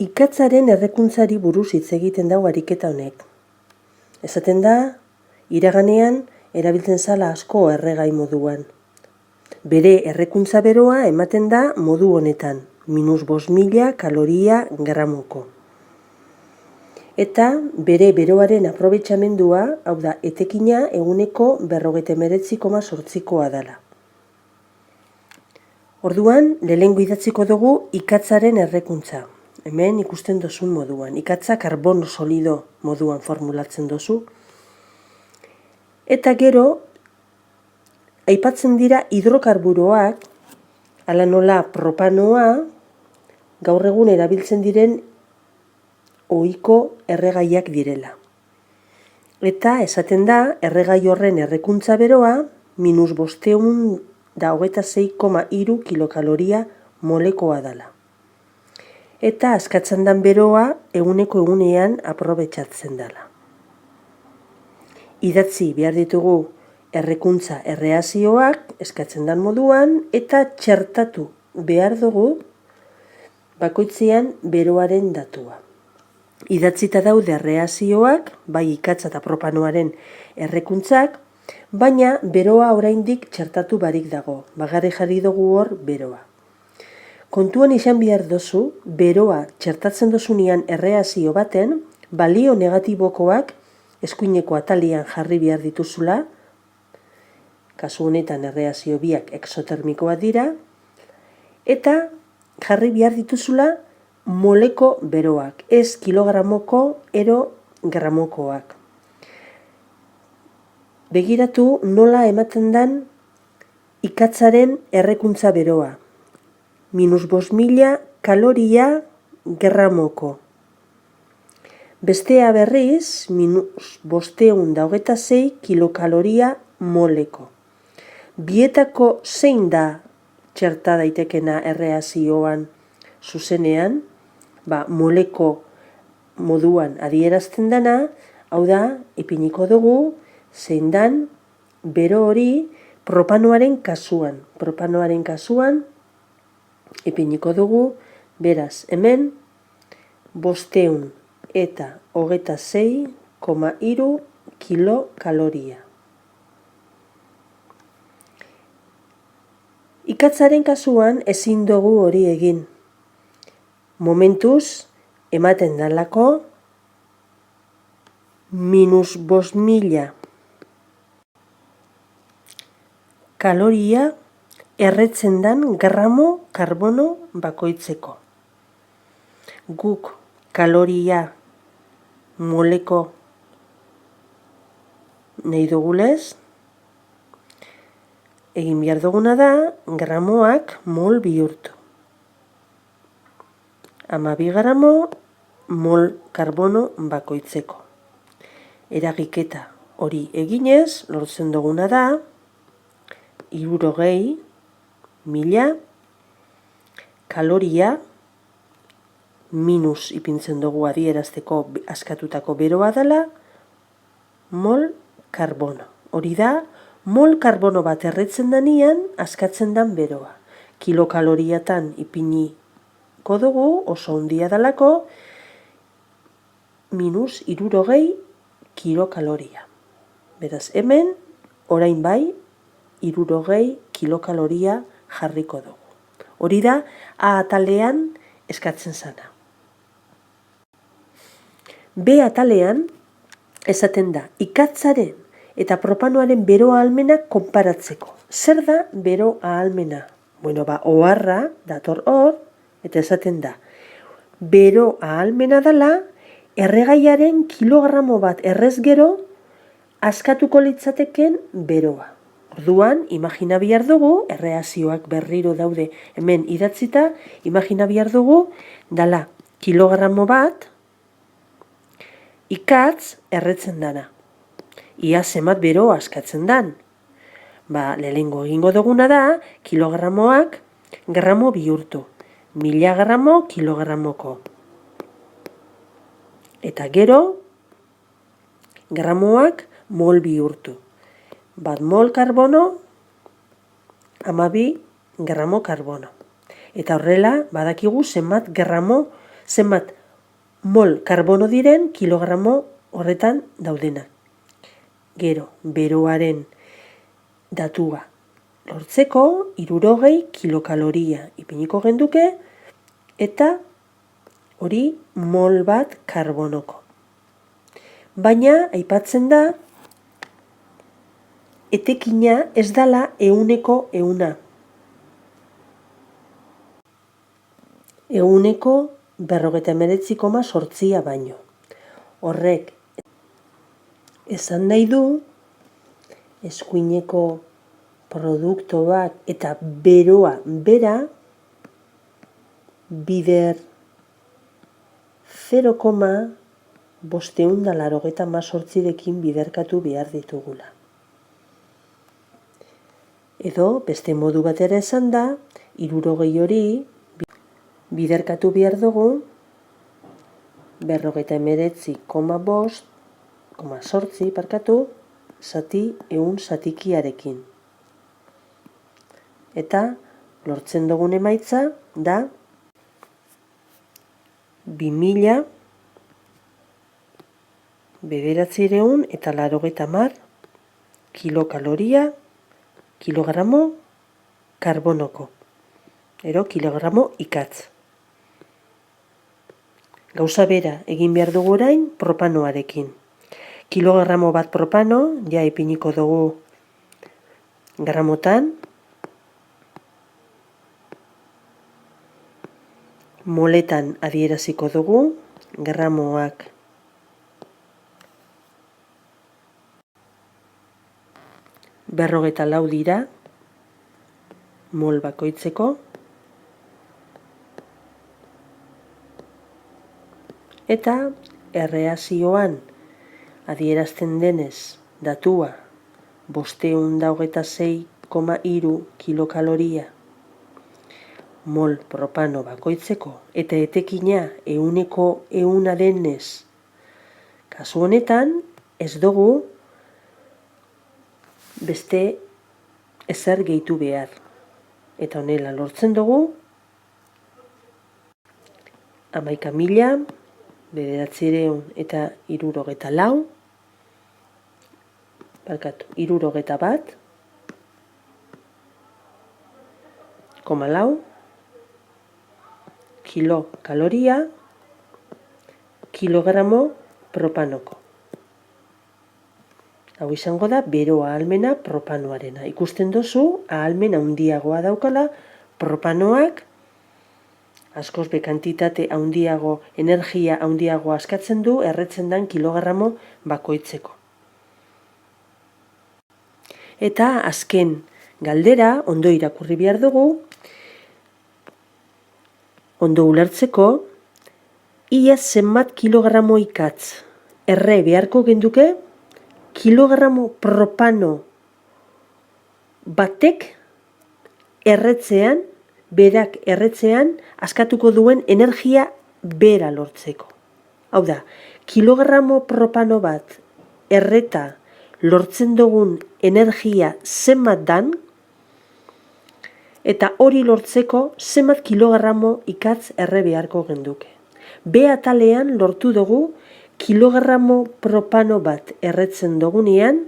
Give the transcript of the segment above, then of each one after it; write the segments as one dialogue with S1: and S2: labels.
S1: Ikatzaren errekuntzari buruz hitz egiten da ariketa honek. Esaten da, iraganean erabiltzen zala asko erregai moduan. Bere errekuntza beroa ematen da modu honetan, -5.000 kaloria gramoko. Eta bere beroaren aprobetxamendua, hau da, etekina eguneko 59,8koa dela. Orduan, lehengo idatziko dugu ikatzaren errekuntza. Hemen ikusten dozun moduan. Ikatza karbono solido moduan formulatzen dozu. Eta gero, aipatzen dira hidrokarburoak, ala nola propanoa, gaur egun erabiltzen diren ohiko erregaiak direla. Eta esaten da, erregai horren errekuntza beroa, -526,3 kilokaloria molekoa dela. Eta askatzen dan beroa eguneko egunean aprobetxatzen dela. Idatzi behar ditugu errekuntza erreazioak eskatzen dan moduan eta txertatu behar dugu bakoitzean beroaren datua. Idatzita daude erreazioak, bai ikatza eta propanoaren errekuntzak, baina beroa oraindik txertatu barik dago, bagarri jarri dugu hor beroa. Kontuan izan behar dozu, beroa txertatzen dozunean erreazio baten, balio negatibokoak eskuineko atalian jarri behar dituzula, kasu honetan erreazio biak exotermikoa dira, eta jarri behar dituzula moleko beroak, ez kilogramoko ero gramokoak. Begiratu nola ematen dan ikatzaren errekuntza beroa. -5.000 kaloria gramoko. Bestea berriz, -526 kilokaloria moleko. Bietako zein da txerta daitekena erreazioan zuzenean, moleko moduan adierazten dana, hau da, ipiniko dugu, zein dan bero hori propanoaren kasuan. Propanoaren kasuan, ipiniko dugu, beraz, hemen, 526,3 kilokaloria. Ikatzaren kasuan ezin dugu hori egin. Momentuz, ematen dalako, -5.000 kaloria erretzen dan gramo karbono bakoitzeko. Guk kaloria moleko nahi dugulez, egin behar duguna da, gramoak mol bihurtu. 12 gramo mol karbono bakoitzeko. Eragiketa hori eginez, lortzen duguna da, 60.000 kaloria minus ipintzen dugu adierazteko askatutako beroa dela, mol karbono. Hori da, mol karbono bat erretzen danean askatzen dan beroa. Kilokaloriatan ipiniko dugu, oso handia dalako, -60 kilokaloria. Beraz, hemen, orain bai, 60 kilokaloria jarriko dugu. Hori da, A atalean eskatzen zana. B atalean, esaten da, ikatzaren eta propanoaren bero ahalmena konparatzeko. Zer da bero ahalmena? Oharra dator hor, eta esaten da, bero ahalmena dela, erregaiaren kilogramo bat errez gero, askatuko litzateken beroa. Orduan, imagina behar dugu, erreazioak berriro daude hemen idatzita, imagina behar dugu, dala kilogramo bat, ikatz erretzen dana. Ia zenbat bero askatzen dan. Lehenengo egingo duguna da, kilogramoak gramo bihurtu. 1000 gramo kilogramoko. Eta gero, gramoak mol bihurtu. 1 mol karbono, 12 gramo karbono. Eta horrela, badakigu zenbat gramo zenbat mol karbono diren kilogramo horretan daudenak. Gero, beroaren datua lortzeko 60 kilokaloria ipiniko genduke eta hori mol bat karbonoko. Baina, aipatzen da, etekina ez dala 100%. 149,8 baino. Horrek esan nahi du, eskuineko produktuak eta beroa bera bider 0,588 biderkatu behar ditugula. Edo, beste modu batera esan da, 60 hori biderkatu behar dugu 49,8 zati 100 zatikiarekin. Eta lortzen dugun emaitza da 2.980 kilokaloria kilogramo karbonoko. Ero kilogramo ikatz. Gauza bera egin behar dugu orain propanoarekin. Kilogramo bat propano, ja ipiniko dugu gramotan. Moletan adieraziko dugu, gramoak berrogeta lau dira, mol bakoitzeko, eta erreazioan adierazten denez datua 526,3 kilokaloria mol propano bakoitzeko eta etekina 100% denez. Kasu honetan ez dugu beste ezer gehitu behar. Eta honela lortzen dugu 11.964 kilokaloria kilogramo propanoko. Hau izango da bero ahalmena propanoarena. Ikusten duzu ahalmen handiagoa daukala propanoak, askoz be kantitate handiago, energia handiago askatzen du erretzen den kilogramo bakoitzeko. Eta azken galdera, ondo irakurri behar dugu, ondo ulertzeko, ia zenbat kilogramo ikatz erre beharko genduke, kilogramo propano batek erretzean, berak erretzean, askatuko duen energia bera lortzeko. Hau da, kilogramo propano bat erreta lortzen dugun energia zenbat dan, eta hori lortzeko zenbat kilogramo ikatz erre beharko genduke. B atalean lortu dugu kilogramo propano bat erretzen dugunean,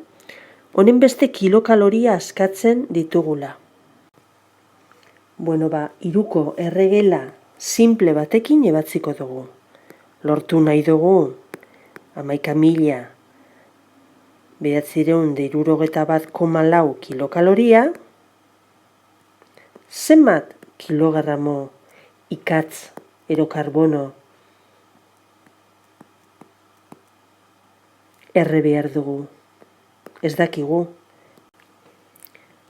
S1: honen beste kilokaloria askatzen ditugula. Bueno, hiruko erregela simple batekin ebatziko dugu. Lortu nahi dugu 11.964,4 kilokaloria, zenbat kilogramo ikatz ero karbono erre behar dugu. Ez dakigu.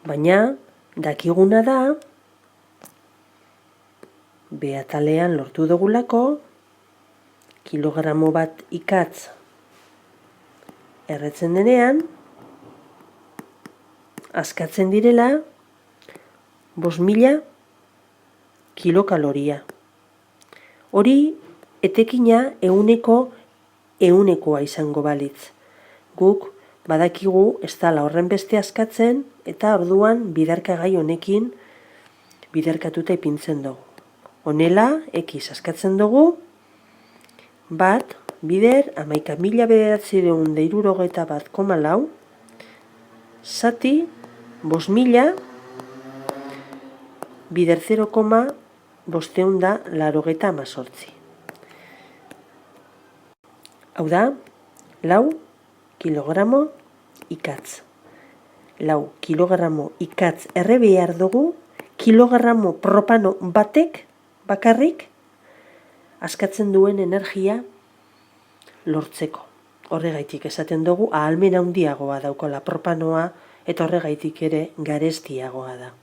S1: Baina, dakiguna da, behatalean lortu dugulako, kilogramo bat ikatz erretzen denean, askatzen direla 5.000 kilokaloria. Hori etekina 100%koa izango balitz. Guk badakigu ez dala horren beste askatzen eta orduan biderkagai honekin biderkatuta ipintzen dugu. Honela, X askatzen dugu bat, bider, 11.971,4, zati, 5.000, bider 0,588. Hau da, 4 kilogramo ikatz. 4 kilogramo ikatz erre behar dugu, kilogramo propano batek bakarrik askatzen duen energia lortzeko. Horregaitik esaten dugu ahalmen handiagoa daukala propanoa eta horregaitik ere garestiagoa da.